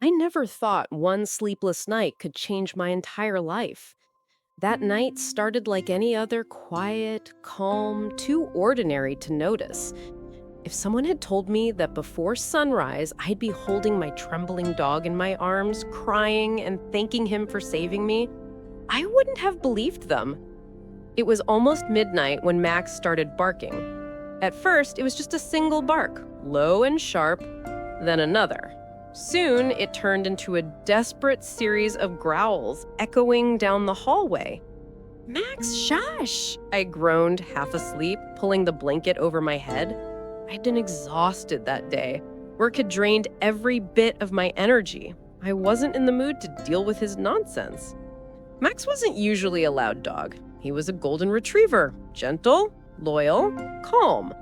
I never thought one sleepless night could change my entire life. That night started like any other, quiet, calm, too ordinary to notice. If someone had told me that before sunrise I'd be holding my trembling dog in my arms, crying and thanking him for saving me, I wouldn't have believed them. It was almost midnight when Max started barking. At first, it was just a single bark, low and sharp, then another. Soon, it turned into a desperate series of growls echoing down the hallway. Max, shush! I groaned, half asleep, pulling the blanket over my head. I'd been exhausted that day. Work had drained every bit of my energy. I wasn't in the mood to deal with his nonsense. Max wasn't usually a loud dog. He was a golden retriever, gentle, loyal, calm.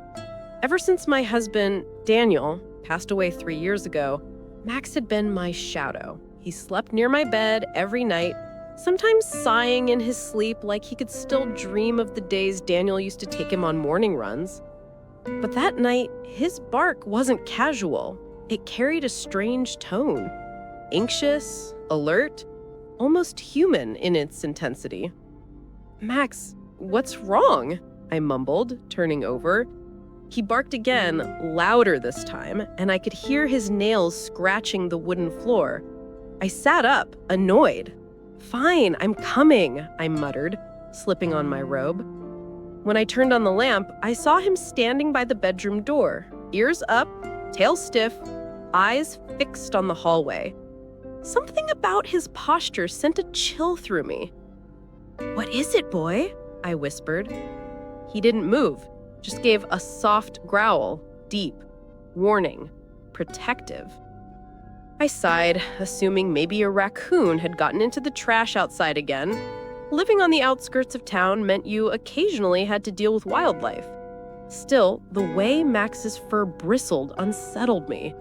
Ever since my husband, Daniel, passed away 3 years ago, Max had been my shadow. He slept near my bed every night, sometimes sighing in his sleep like he could still dream of the days Daniel used to take him on morning runs. But that night, his bark wasn't casual. It carried a strange tone, anxious, alert, almost human in its intensity. Max, what's wrong? I mumbled, turning over. He barked again, louder this time, and I could hear his nails scratching the wooden floor. I sat up, annoyed. Fine, I'm coming, I muttered, slipping on my robe. When I turned on the lamp, I saw him standing by the bedroom door, ears up, tail stiff, eyes fixed on the hallway. Something about his posture sent a chill through me. "What is it, boy?" I whispered. He didn't move, just gave a soft growl, deep, warning, protective. I sighed, assuming maybe a raccoon had gotten into the trash outside again. Living on the outskirts of town meant you occasionally had to deal with wildlife. Still, the way Max's fur bristled unsettled me.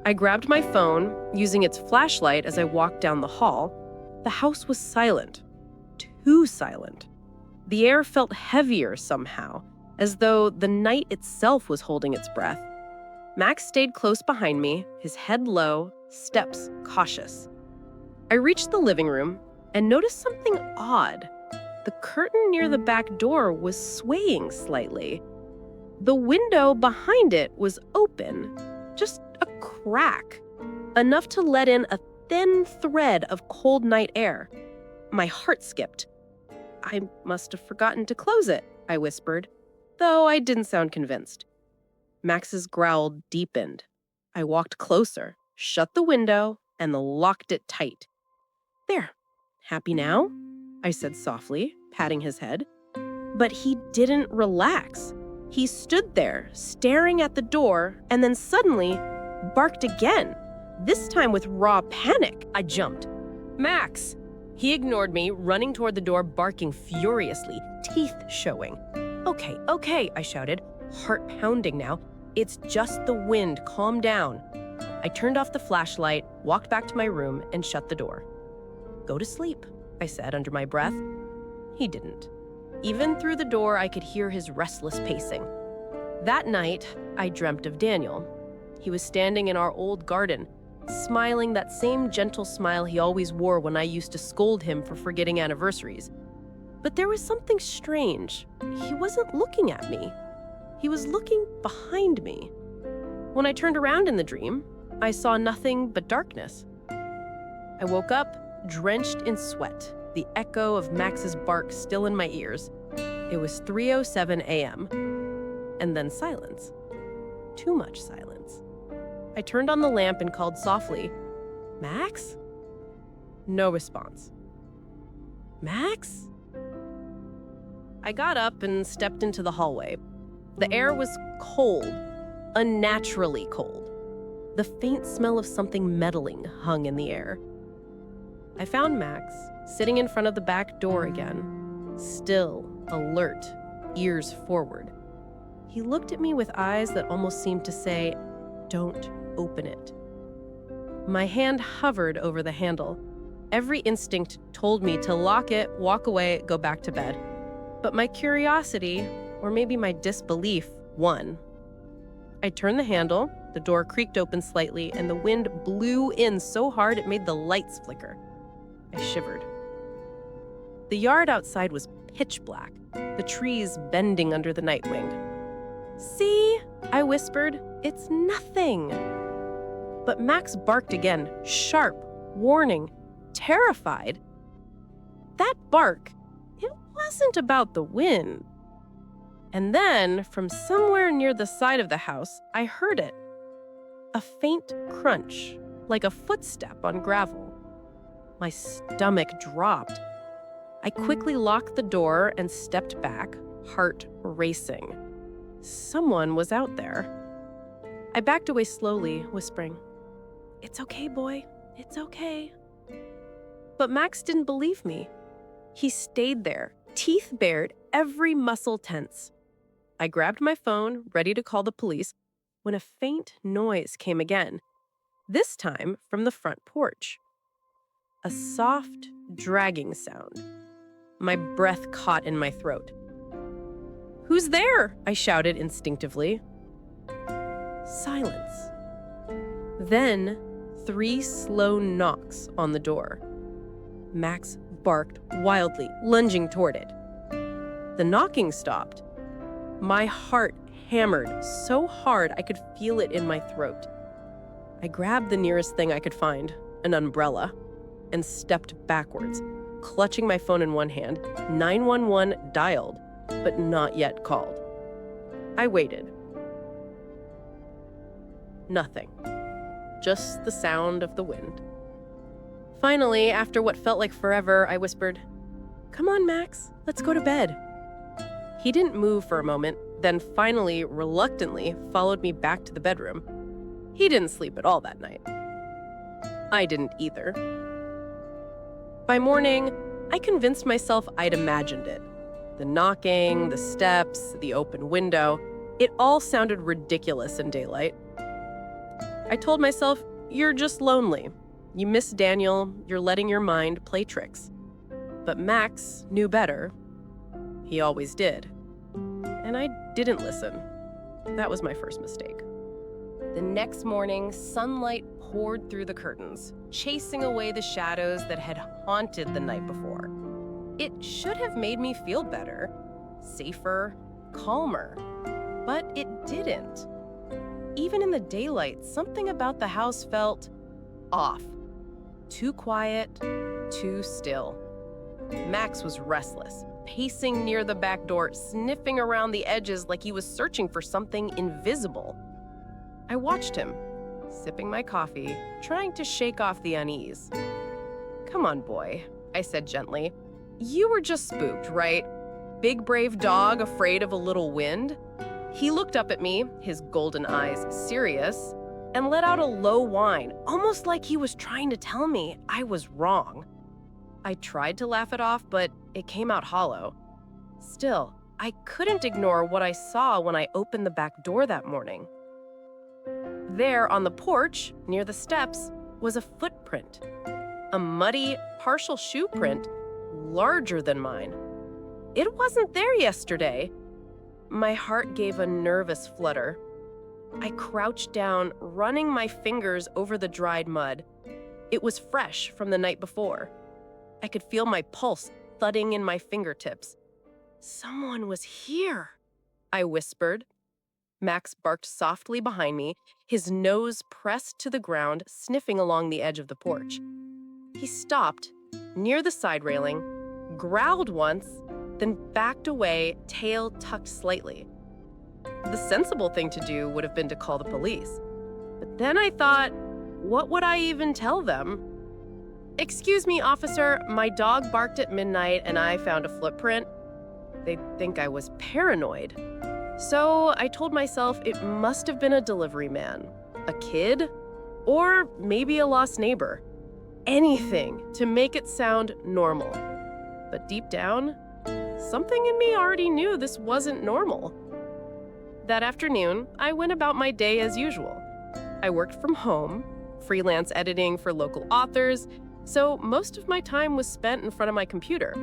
I grabbed my phone, using its flashlight as I walked down the hall. The house was silent. Too silent. The air felt heavier somehow, as though the night itself was holding its breath. Max stayed close behind me, his head low, steps cautious. I reached the living room and noticed something odd. The curtain near the back door was swaying slightly. The window behind it was open, just a crack, enough to let in a thin thread of cold night air. My heart skipped. I must have forgotten to close it, I whispered, though I didn't sound convinced. Max's growl deepened. I walked closer, shut the window, and locked it tight. "There. Happy now?" I said softly, patting his head. But he didn't relax. He stood there, staring at the door, and then suddenly barked again, this time with raw panic. I jumped. "Max!" He ignored me, running toward the door, barking furiously, teeth showing. Okay, I shouted, heart pounding now. "It's just the wind, calm down." I turned off the flashlight, walked back to my room, and shut the door. "Go to sleep," I said under my breath. He didn't. Even through the door, I could hear his restless pacing. That night, I dreamt of Daniel. He was standing in our old garden, smiling that same gentle smile he always wore when I used to scold him for forgetting anniversaries. But there was something strange. He wasn't looking at me. He was looking behind me. When I turned around in the dream, I saw nothing but darkness. I woke up, drenched in sweat, the echo of Max's bark still in my ears. It was 3:07 a.m. And then silence. Too much silence. I turned on the lamp and called softly, "Max?" No response. "Max?" I got up and stepped into the hallway. The air was cold, unnaturally cold. The faint smell of something meddling hung in the air. I found Max sitting in front of the back door again, still, alert, ears forward. He looked at me with eyes that almost seemed to say, "Don't open it." My hand hovered over the handle. Every instinct told me to lock it, walk away, go back to bed. But my curiosity, or maybe my disbelief, won. I turned the handle, The door creaked open slightly, and the wind blew in so hard it made the lights flicker. I shivered. The yard outside was pitch black, the trees bending under the night wind. "See?" I whispered. "It's nothing." But Max barked again, sharp, warning, terrified. That bark, it wasn't about the wind. And then, from somewhere near the side of the house, I heard it. A faint crunch, like a footstep on gravel. My stomach dropped. I quickly locked the door and stepped back, heart racing. Someone was out there. I backed away slowly, whispering, "It's okay, boy. It's okay." But Max didn't believe me. He stayed there, teeth bared, every muscle tense. I grabbed my phone, ready to call the police, when a faint noise came again, this time from the front porch. A soft, dragging sound. My breath caught in my throat. "Who's there?" I shouted instinctively. Silence. Then, 3 slow knocks on the door. Max barked wildly, lunging toward it. The knocking stopped. My heart hammered so hard I could feel it in my throat. I grabbed the nearest thing I could find, an umbrella, and stepped backwards, clutching my phone in one hand, 911 dialed, but not yet called. I waited. Nothing. Just the sound of the wind. Finally, after what felt like forever, I whispered, "Come on, Max, let's go to bed." He didn't move for a moment, then finally, reluctantly, followed me back to the bedroom. He didn't sleep at all that night. I didn't either. By morning, I convinced myself I'd imagined it. The knocking, the steps, the open window, it all sounded ridiculous in daylight. I told myself, "You're just lonely. You miss Daniel, you're letting your mind play tricks." But Max knew better. He always did. And I didn't listen. That was my first mistake. The next morning, sunlight poured through the curtains, chasing away the shadows that had haunted the night before. It should have made me feel better, safer, calmer, but it didn't. Even in the daylight, something about the house felt off. Too quiet, too still. Max was restless, pacing near the back door, sniffing around the edges like he was searching for something invisible. I watched him, sipping my coffee, trying to shake off the unease. "Come on, boy," I said gently. "You were just spooked, right? Big brave dog afraid of a little wind?" He looked up at me, his golden eyes serious, and let out a low whine, almost like he was trying to tell me I was wrong. I tried to laugh it off, but it came out hollow. Still, I couldn't ignore what I saw when I opened the back door that morning. There on the porch, near the steps, was a footprint. A muddy, partial shoe print, larger than mine. It wasn't there yesterday. My heart gave a nervous flutter. I crouched down, running my fingers over the dried mud. It was fresh from the night before. I could feel my pulse thudding in my fingertips. "Someone was here," I whispered. Max barked softly behind me, his nose pressed to the ground, sniffing along the edge of the porch. He stopped, near the side railing, growled once, then backed away, tail tucked slightly. The sensible thing to do would have been to call the police. But then I thought, what would I even tell them? "Excuse me, officer, my dog barked at midnight and I found a footprint." They'd think I was paranoid. So I told myself it must have been a delivery man, a kid, or maybe a lost neighbor. Anything to make it sound normal. But deep down, something in me already knew this wasn't normal. That afternoon, I went about my day as usual. I worked from home, freelance editing for local authors, so most of my time was spent in front of my computer.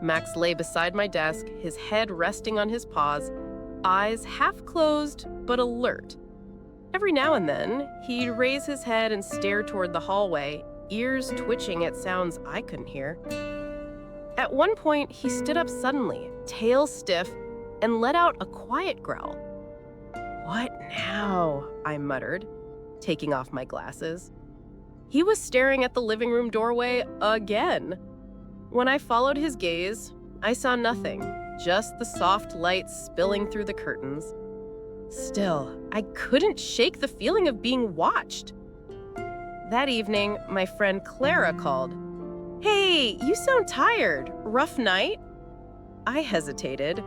Max lay beside my desk, his head resting on his paws, eyes half closed but alert. Every now and then, he'd raise his head and stare toward the hallway, ears twitching at sounds I couldn't hear. At one point, he stood up suddenly, tail stiff, and let out a quiet growl. "What now?" I muttered, taking off my glasses. He was staring at the living room doorway again. When I followed his gaze, I saw nothing, just the soft light spilling through the curtains. Still, I couldn't shake the feeling of being watched. That evening, my friend Clara called. "Hey, you sound tired. Rough night?" I hesitated.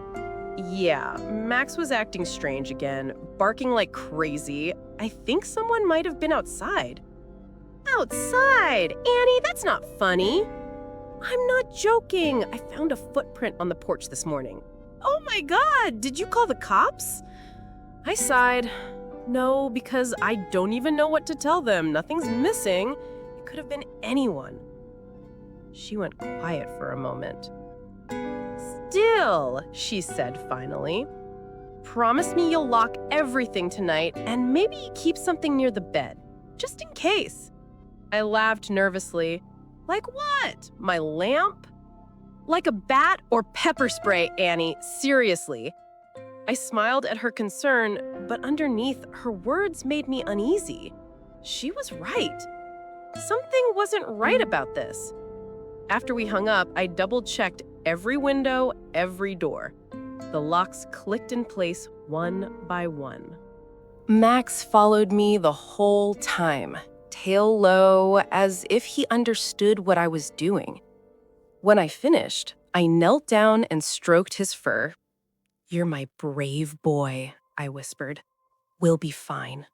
Yeah, Max was acting strange again, barking like crazy. I think someone might have been outside. "Outside? Annie, that's not funny." "I'm not joking. I found a footprint on the porch this morning." "Oh my God, did you call the cops?" I sighed. "No, because I don't even know what to tell them. Nothing's missing. It could have been anyone." She went quiet for a moment. "Still," she said finally, "promise me you'll lock everything tonight and maybe keep something near the bed, just in case." I laughed nervously. "Like what? My lamp?" "Like a bat or pepper spray, Annie, seriously." I smiled at her concern, but underneath, her words made me uneasy. She was right. Something wasn't right about this. After we hung up, I double-checked every window, every door. The locks clicked in place one by one. Max followed me the whole time, tail low, as if he understood what I was doing. When I finished, I knelt down and stroked his fur. "You're my brave boy," I whispered. "We'll be fine."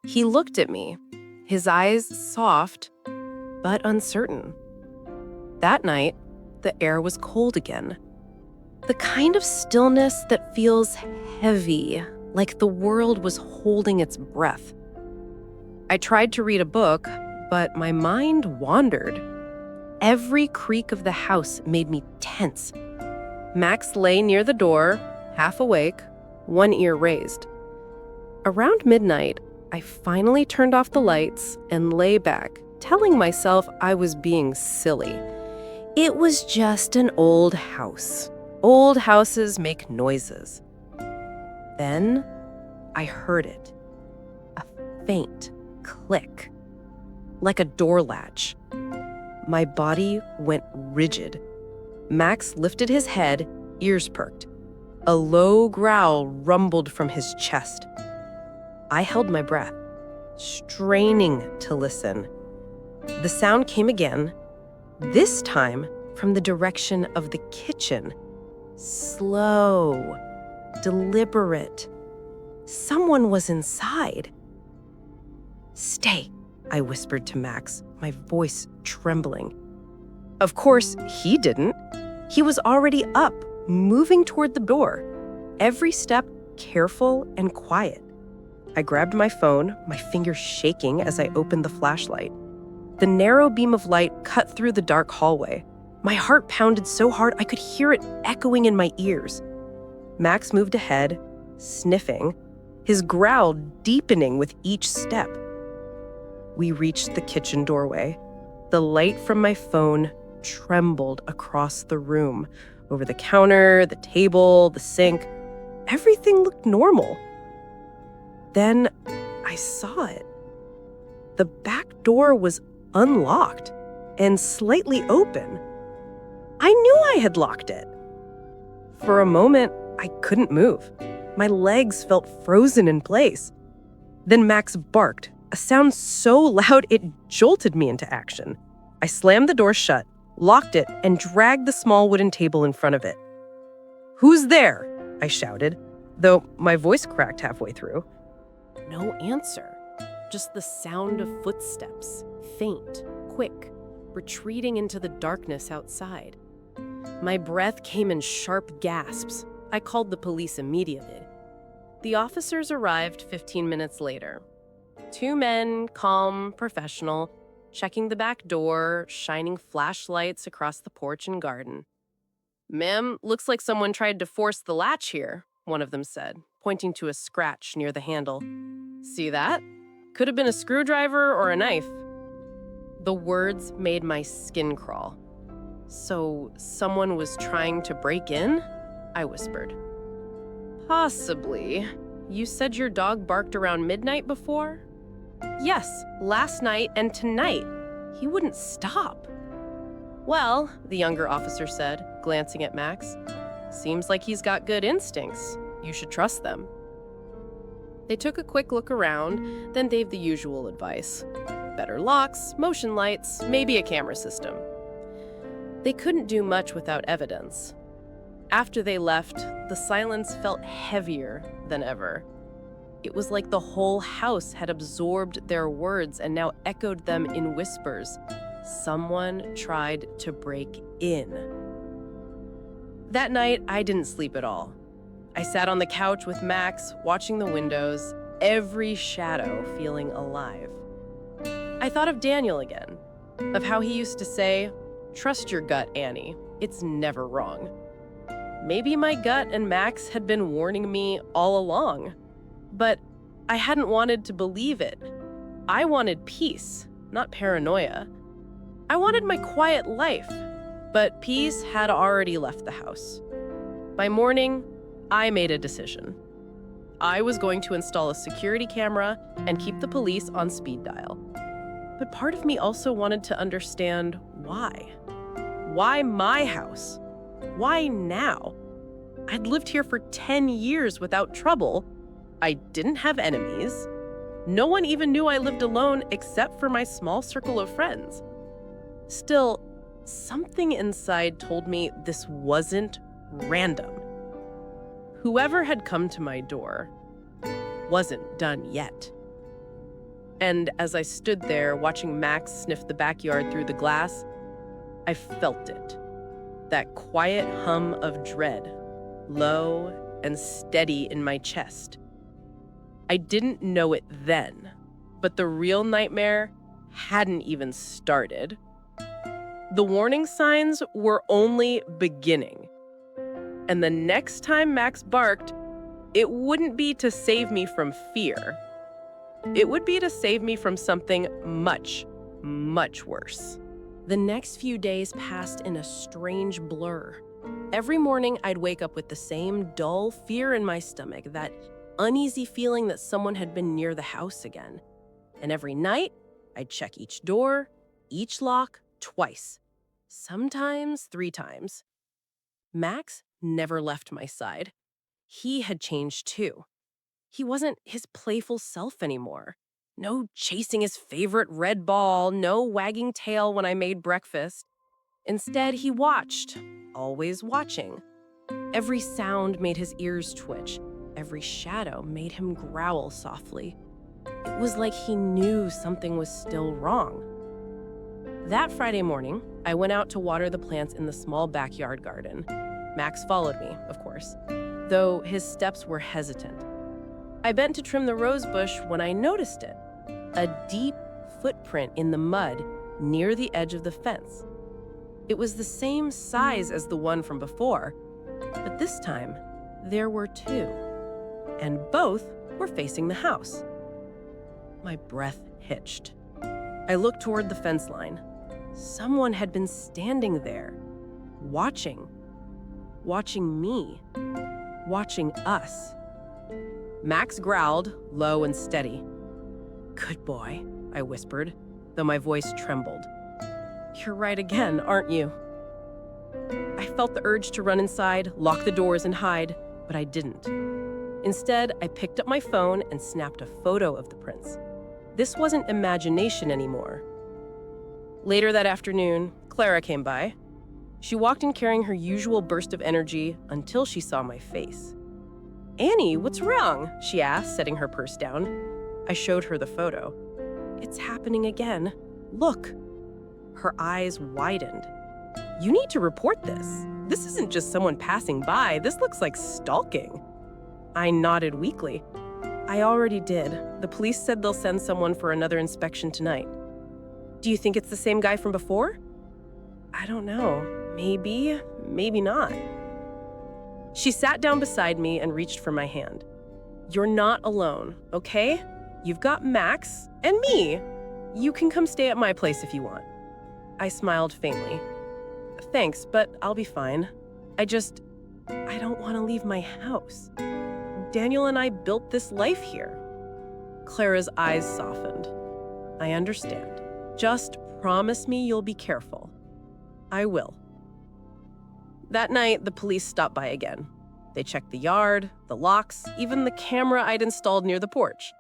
He looked at me, his eyes soft but uncertain. That night, the air was cold again. The kind of stillness that feels heavy, like the world was holding its breath. I tried to read a book, but my mind wandered. Every creak of the house made me tense. Max lay near the door, half awake, one ear raised. Around midnight, I finally turned off the lights and lay back, telling myself I was being silly. It was just an old house. Old houses make noises. Then I heard it. A faint click, like a door latch. My body went rigid. Max lifted his head, ears perked. A low growl rumbled from his chest. I held my breath, straining to listen. The sound came again, this time from the direction of the kitchen. Slow, deliberate. Someone was inside. "Stay," I whispered to Max, my voice trembling. Of course, he didn't. He was already up, moving toward the door, every step careful and quiet. I grabbed my phone, my fingers shaking as I opened the flashlight. The narrow beam of light cut through the dark hallway. My heart pounded so hard I could hear it echoing in my ears. Max moved ahead, sniffing, his growl deepening with each step. We reached the kitchen doorway. The light from my phone trembled across the room, over the counter, the table, the sink. Everything looked normal. Then I saw it. The back door was unlocked and slightly open. I knew I had locked it. For a moment, I couldn't move. My legs felt frozen in place. Then Max barked, a sound so loud it jolted me into action. I slammed the door shut, locked it, and dragged the small wooden table in front of it. "Who's there?" I shouted, though my voice cracked halfway through. No answer, just the sound of footsteps, faint, quick, retreating into the darkness outside. My breath came in sharp gasps. I called the police immediately. The officers arrived 15 minutes later. Two men, calm, professional, checking the back door, shining flashlights across the porch and garden. "Ma'am, looks like someone tried to force the latch here," one of them said, pointing to a scratch near the handle. "See that? Could have been a screwdriver or a knife." The words made my skin crawl. "So someone was trying to break in?" I whispered. "Possibly. You said your dog barked around midnight before?" "Yes, last night and tonight. He wouldn't stop." "Well," the younger officer said, glancing at Max, "seems like he's got good instincts. You should trust them." They took a quick look around, then gave the usual advice. Better locks, motion lights, maybe a camera system. They couldn't do much without evidence. After they left, the silence felt heavier than ever. It was like the whole house had absorbed their words and now echoed them in whispers. Someone tried to break in. That night, I didn't sleep at all. I sat on the couch with Max, watching the windows, every shadow feeling alive. I thought of Daniel again, of how he used to say, "Trust your gut, Annie. It's never wrong." Maybe my gut and Max had been warning me all along, but I hadn't wanted to believe it. I wanted peace, not paranoia. I wanted my quiet life, but peace had already left the house. By morning, I made a decision. I was going to install a security camera and keep the police on speed dial. But part of me also wanted to understand why. Why my house? Why now? I'd lived here for 10 years without trouble. I didn't have enemies. No one even knew I lived alone except for my small circle of friends. Still, something inside told me this wasn't random. Whoever had come to my door wasn't done yet. And as I stood there watching Max sniff the backyard through the glass, I felt it. That quiet hum of dread, low and steady in my chest. I didn't know it then, but the real nightmare hadn't even started. The warning signs were only beginning. And the next time Max barked, it wouldn't be to save me from fear. It would be to save me from something much, much worse. The next few days passed in a strange blur. Every morning, I'd wake up with the same dull fear in my stomach, that uneasy feeling that someone had been near the house again. And every night, I'd check each door, each lock, twice, sometimes 3 times. Max never left my side. He had changed too. He wasn't his playful self anymore. No chasing his favorite red ball, no wagging tail when I made breakfast. Instead, he watched, always watching. Every sound made his ears twitch. Every shadow made him growl softly. It was like he knew something was still wrong. That Friday morning, I went out to water the plants in the small backyard garden. Max followed me, of course, though his steps were hesitant. I bent to trim the rose bush when I noticed it, a deep footprint in the mud near the edge of the fence. It was the same size as the one from before, but this time there were 2, and both were facing the house. My breath hitched. I looked toward the fence line. Someone had been standing there, watching me, watching us. Max growled, low and steady. "Good boy," I whispered, though my voice trembled. "You're right again, aren't you?" I felt the urge to run inside, lock the doors, and hide, but I didn't. Instead, I picked up my phone and snapped a photo of the prints. This wasn't imagination anymore. Later that afternoon, Clara came by. She walked in carrying her usual burst of energy until she saw my face. "Annie, what's wrong?" she asked, setting her purse down. I showed her the photo. "It's happening again. Look." Her eyes widened. "You need to report this. This isn't just someone passing by. This looks like stalking." I nodded weakly. "I already did. The police said they'll send someone for another inspection tonight." "Do you think it's the same guy from before?" "I don't know. Maybe, maybe not." She sat down beside me and reached for my hand. You're not alone, okay? You've got Max and me. You can come stay at my place if you want. I smiled faintly. Thanks, but I'll be fine. I don't want to leave my house. Daniel and I built this life here. Clara's eyes softened. I understand. Just promise me you'll be careful. I will. That night, the police stopped by again. They checked the yard, the locks, even the camera I'd installed near the porch.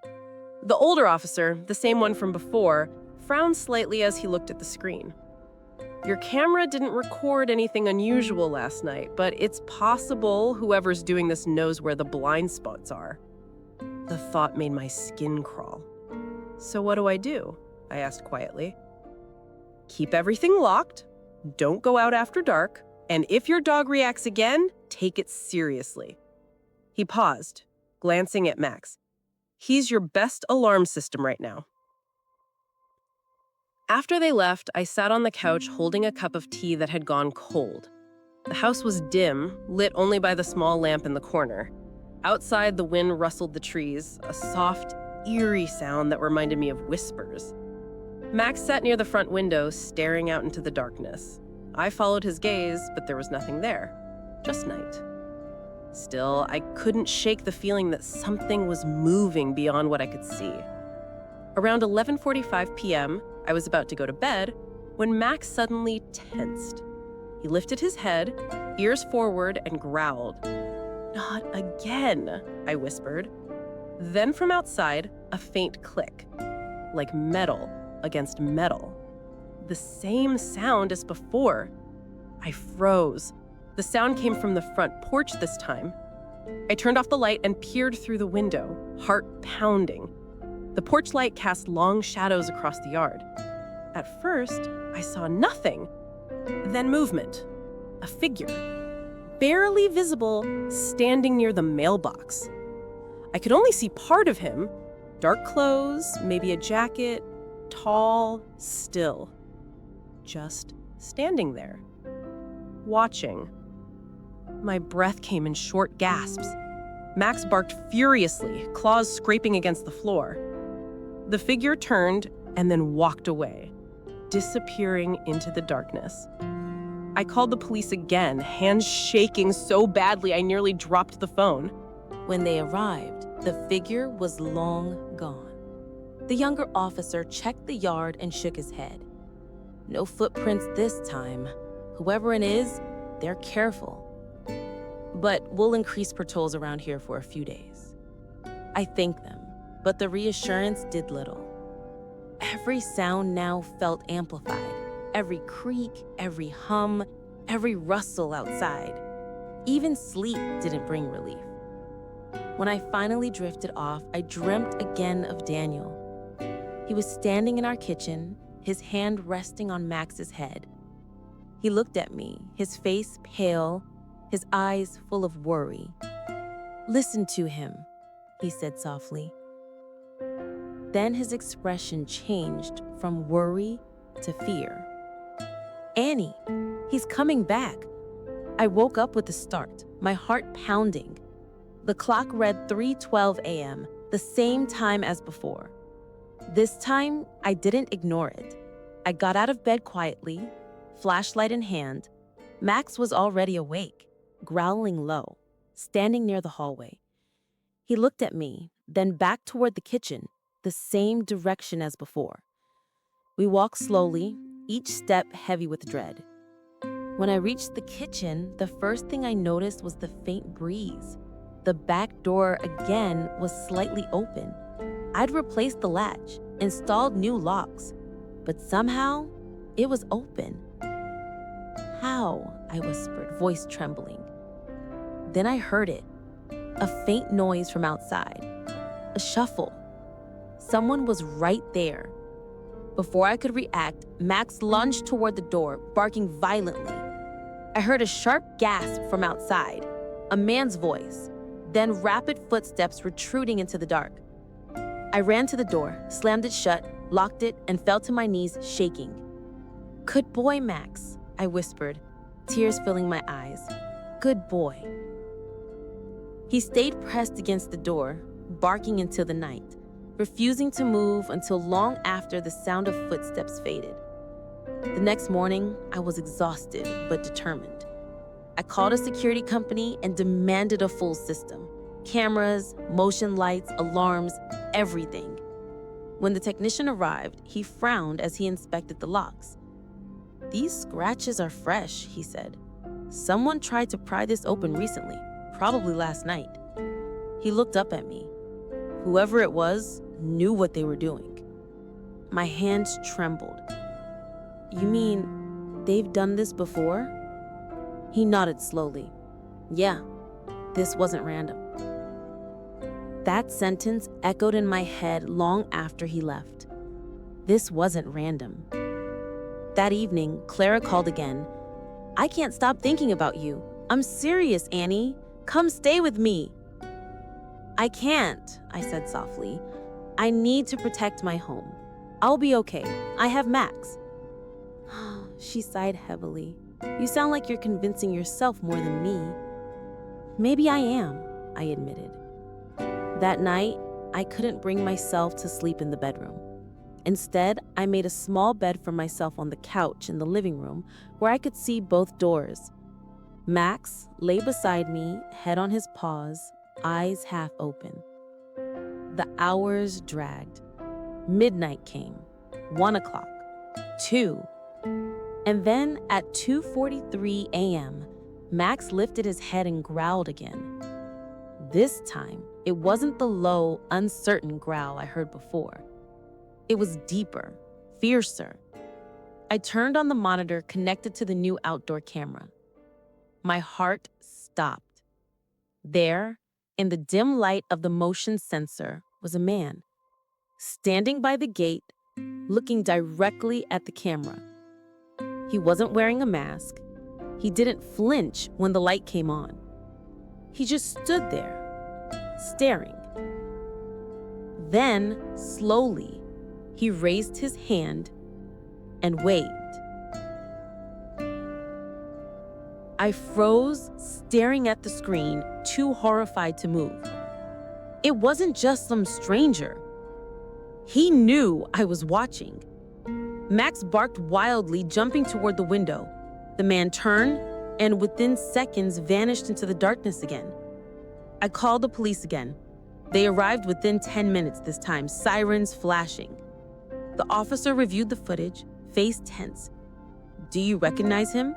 The older officer, the same one from before, frowned slightly as he looked at the screen. Your camera didn't record anything unusual last night, but it's possible whoever's doing this knows where the blind spots are. The thought made my skin crawl. So what do? I asked quietly. Keep everything locked, don't go out after dark, and if your dog reacts again, take it seriously. He paused, glancing at Max. He's your best alarm system right now. After they left, I sat on the couch holding a cup of tea that had gone cold. The house was dim, lit only by the small lamp in the corner. Outside, the wind rustled the trees, a soft, eerie sound that reminded me of whispers. Max sat near the front window, staring out into the darkness. I followed his gaze, but there was nothing there. Just night. Still, I couldn't shake the feeling that something was moving beyond what I could see. Around 11:45 p.m., I was about to go to bed when Max suddenly tensed. He lifted his head, ears forward, and growled. "Not again," I whispered. Then from outside, a faint click, like metal against metal. The same sound as before. I froze. The sound came from the front porch this time. I turned off the light and peered through the window, heart pounding. The porch light cast long shadows across the yard. At first, I saw nothing. Then movement. A figure, barely visible, standing near the mailbox. I could only see part of him. Dark clothes, maybe a jacket, tall, still. Just standing there. Watching. My breath came in short gasps. Max barked furiously, claws scraping against the floor. The figure turned and then walked away, disappearing into the darkness. I called the police again, hands shaking so badly I nearly dropped the phone. When they arrived, the figure was long gone. The younger officer checked the yard and shook his head. No footprints this time. Whoever it is, they're careful. But we'll increase patrols around here for a few days. I thanked them, but the reassurance did little. Every sound now felt amplified. Every creak, every hum, every rustle outside. Even sleep didn't bring relief. When I finally drifted off, I dreamt again of Daniel. He was standing in our kitchen, his hand resting on Max's head. He looked at me, his face pale, his eyes full of worry. "Listen to him," he said softly. Then his expression changed from worry to fear. "Annie, he's coming back." I woke up with a start, my heart pounding. The clock read 3:12 a.m., the same time as before. This time, I didn't ignore it. I got out of bed quietly, flashlight in hand. Max was already awake, growling low, standing near the hallway. He looked at me, then back toward the kitchen, the same direction as before. We walked slowly, each step heavy with dread. When I reached the kitchen, the first thing I noticed was the faint breeze. The back door again was slightly open. I'd replaced the latch, installed new locks, but somehow it was open. "How?" I whispered, voice trembling. Then I heard it, a faint noise from outside, a shuffle. Someone was right there. Before I could react, Max lunged toward the door, barking violently. I heard a sharp gasp from outside, a man's voice, then rapid footsteps retreating into the dark. I ran to the door, slammed it shut, locked it, and fell to my knees, shaking. "Good boy, Max," I whispered, tears filling my eyes. "Good boy." He stayed pressed against the door, barking into the night, refusing to move until long after the sound of footsteps faded. The next morning, I was exhausted but determined. I called a security company and demanded a full system. Cameras, motion lights, alarms, everything. When the technician arrived, he frowned as he inspected the locks. "These scratches are fresh," he said. "Someone tried to pry this open recently, probably last night." He looked up at me. Whoever it was knew what they were doing. My hands trembled. "You mean they've done this before?" He nodded slowly. "Yeah, this wasn't random." That sentence echoed in my head long after he left. This wasn't random. That evening, Clara called again. "I can't stop thinking about you. I'm serious, Annie. Come stay with me." "I can't," I said softly. "I need to protect my home. I'll be okay. I have Max." She sighed heavily. "You sound like you're convincing yourself more than me." "Maybe I am," I admitted. That night, I couldn't bring myself to sleep in the bedroom. Instead, I made a small bed for myself on the couch in the living room where I could see both doors. Max lay beside me, head on his paws, eyes half open. The hours dragged. Midnight came, 1 o'clock, 2. And then at 2:43 a.m., Max lifted his head and growled again. This time, it wasn't the low, uncertain growl I heard before. It was deeper, fiercer. I turned on the monitor connected to the new outdoor camera. My heart stopped. There, in the dim light of the motion sensor, was a man, standing by the gate, looking directly at the camera. He wasn't wearing a mask. He didn't flinch when the light came on. He just stood there, staring. Then, slowly, he raised his hand and waved. I froze, staring at the screen, too horrified to move. It wasn't just some stranger. He knew I was watching. Max barked wildly, jumping toward the window. The man turned and within seconds vanished into the darkness again. I called the police again. They arrived within 10 minutes this time, sirens flashing. The officer reviewed the footage, face tense. "Do you recognize him?"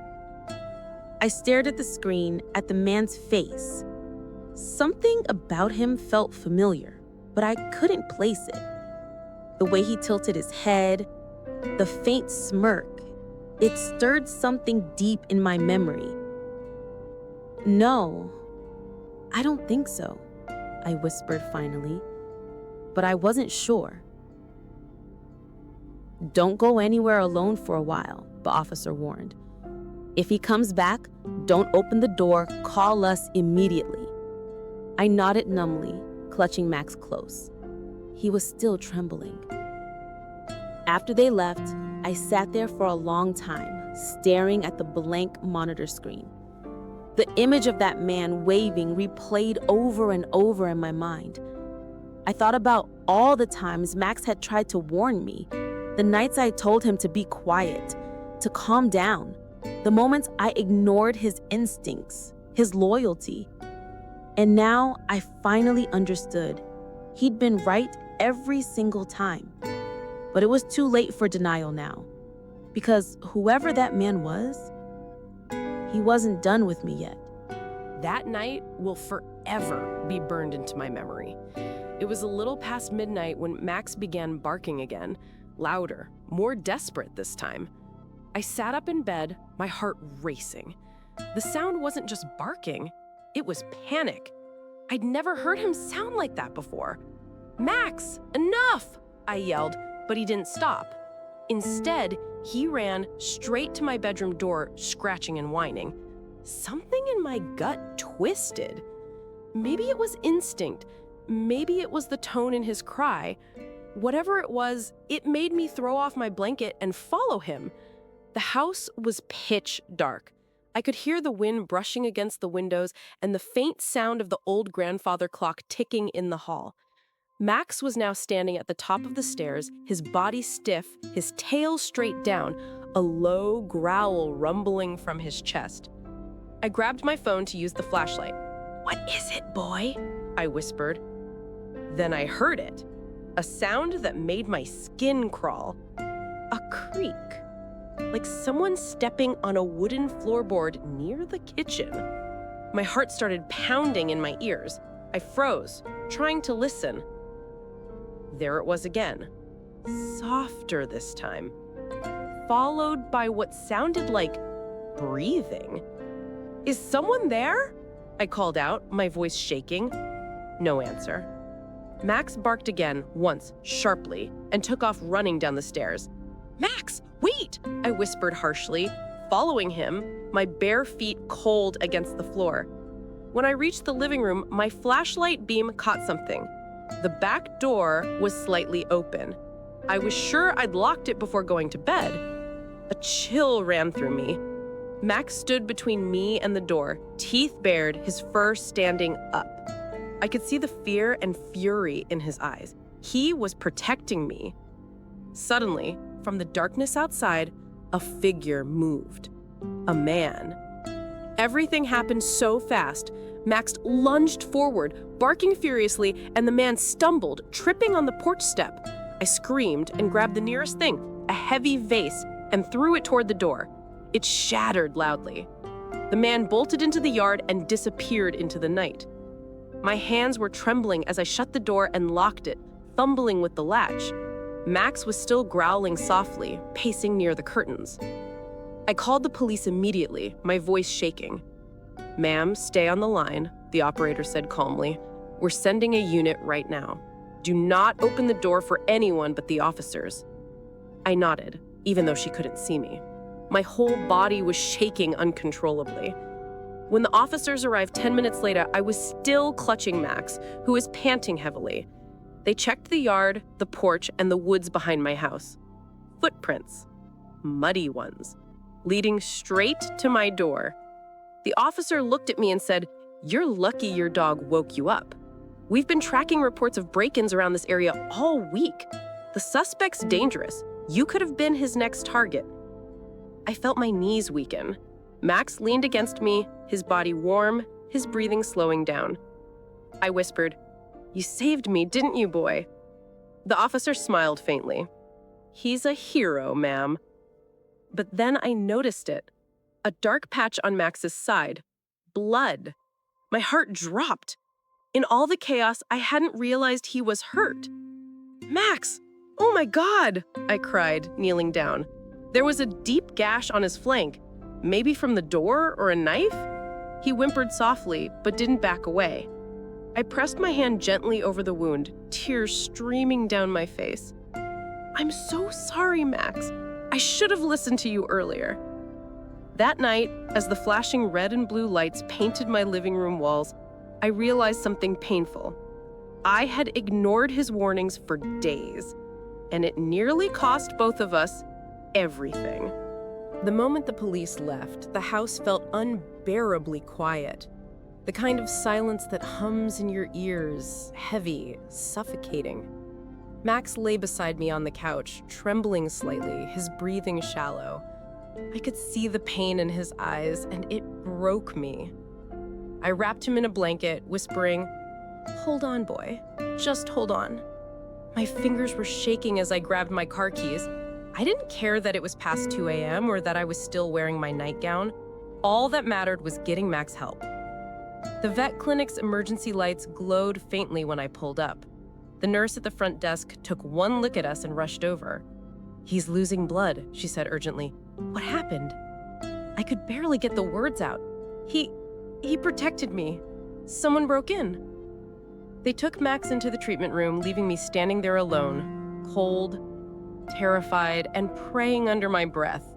I stared at the screen, at the man's face. Something about him felt familiar, but I couldn't place it. The way he tilted his head, the faint smirk, it stirred something deep in my memory. "No, I don't think so," I whispered finally, but I wasn't sure. "Don't go anywhere alone for a while," the officer warned. "If he comes back, don't open the door, call us immediately." I nodded numbly, clutching Max close. He was still trembling. After they left, I sat there for a long time, staring at the blank monitor screen. The image of that man waving replayed over and over in my mind. I thought about all the times Max had tried to warn me, the nights I told him to be quiet, to calm down, the moments I ignored his instincts, his loyalty. And now I finally understood. He'd been right every single time. But it was too late for denial now, because whoever that man was, he wasn't done with me yet. That night will forever be burned into my memory. It was a little past midnight when Max began barking again, louder, more desperate this time. I sat up in bed, my heart racing. The sound wasn't just barking, it was panic. I'd never heard him sound like that before. "Max, enough!" I yelled, but he didn't stop. Instead, he ran straight to my bedroom door, scratching and whining. Something in my gut twisted. Maybe it was instinct. Maybe it was the tone in his cry. Whatever it was, it made me throw off my blanket and follow him. The house was pitch dark. I could hear the wind brushing against the windows and the faint sound of the old grandfather clock ticking in the hall. Max was now standing at the top of the stairs, his body stiff, his tail straight down, a low growl rumbling from his chest. I grabbed my phone to use the flashlight. "What is it, boy?" I whispered. Then I heard it, a sound that made my skin crawl. A creak, like someone stepping on a wooden floorboard near the kitchen. My heart started pounding in my ears. I froze, trying to listen. There it was again, softer this time, followed by what sounded like breathing. "Is someone there?" I called out, my voice shaking. No answer. Max barked again, once, sharply, and took off running down the stairs. "Max, wait!" I whispered harshly, following him, my bare feet cold against the floor. When I reached the living room, my flashlight beam caught something. The back door was slightly open. I was sure I'd locked it before going to bed. A chill ran through me. Max stood between me and the door, teeth bared, his fur standing up. I could see the fear and fury in his eyes. He was protecting me. Suddenly, from the darkness outside, a figure moved. A man. Everything happened so fast. Max lunged forward, barking furiously, and the man stumbled, tripping on the porch step. I screamed and grabbed the nearest thing, a heavy vase, and threw it toward the door. It shattered loudly. The man bolted into the yard and disappeared into the night. My hands were trembling as I shut the door and locked it, fumbling with the latch. Max was still growling softly, pacing near the curtains. I called the police immediately, my voice shaking. "Ma'am, stay on the line," the operator said calmly. "We're sending a unit right now. Do not open the door for anyone but the officers." I nodded, even though she couldn't see me. My whole body was shaking uncontrollably. When the officers arrived 10 minutes later, I was still clutching Max, who was panting heavily. They checked the yard, the porch, and the woods behind my house. Footprints. Muddy ones. Leading straight to my door. The officer looked at me and said, "You're lucky your dog woke you up. We've been tracking reports of break-ins around this area all week. The suspect's dangerous. You could have been his next target." I felt my knees weaken. Max leaned against me, his body warm, his breathing slowing down. I whispered, "You saved me, didn't you, boy?" The officer smiled faintly. "He's a hero, ma'am." But then I noticed it. A dark patch on Max's side. Blood. My heart dropped. In all the chaos, I hadn't realized he was hurt. "Max! Oh my God!" I cried, kneeling down. There was a deep gash on his flank, maybe from the door or a knife? He whimpered softly, but didn't back away. I pressed my hand gently over the wound, tears streaming down my face. "I'm so sorry, Max. I should have listened to you earlier." That night, as the flashing red and blue lights painted my living room walls, I realized something painful. I had ignored his warnings for days, and it nearly cost both of us everything. The moment the police left, the house felt unbearably quiet. The kind of silence that hums in your ears, heavy, suffocating. Max lay beside me on the couch, trembling slightly, his breathing shallow. I could see the pain in his eyes, and it broke me. I wrapped him in a blanket, whispering, "Hold on, boy. Just hold on." My fingers were shaking as I grabbed my car keys. I didn't care that it was past 2 a.m. or that I was still wearing my nightgown. All that mattered was getting Max help. The vet clinic's emergency lights glowed faintly when I pulled up. The nurse at the front desk took one look at us and rushed over. "He's losing blood," she said urgently. "What happened?" I could barely get the words out. He protected me. Someone broke in." They took Max into the treatment room, leaving me standing there alone, cold, terrified, and praying under my breath.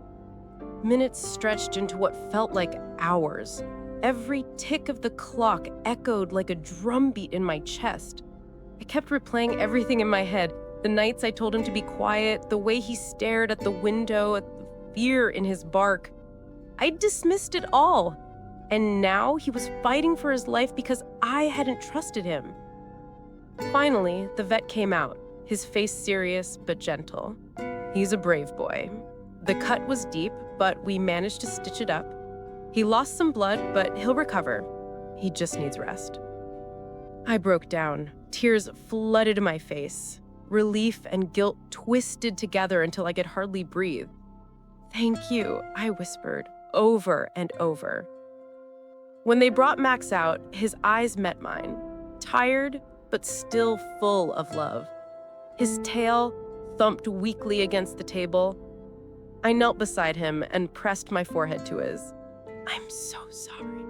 Minutes stretched into what felt like hours. Every tick of the clock echoed like a drumbeat in my chest. I kept replaying everything in my head, the nights I told him to be quiet, the way he stared at the window, at the fear in his bark. I dismissed it all. And now he was fighting for his life because I hadn't trusted him. Finally, the vet came out, his face serious but gentle. He's a brave boy. The cut was deep, but we managed to stitch it up. He lost some blood, but he'll recover. He just needs rest. I broke down. Tears flooded my face. Relief and guilt twisted together until I could hardly breathe. "Thank you," I whispered, over and over. When they brought Max out, his eyes met mine, tired but still full of love. His tail thumped weakly against the table. I knelt beside him and pressed my forehead to his. "I'm so sorry.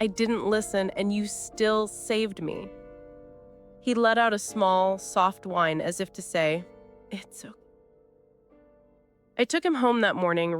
I didn't listen, and you still saved me." He let out a small, soft whine as if to say, "It's okay." I took him home that morning,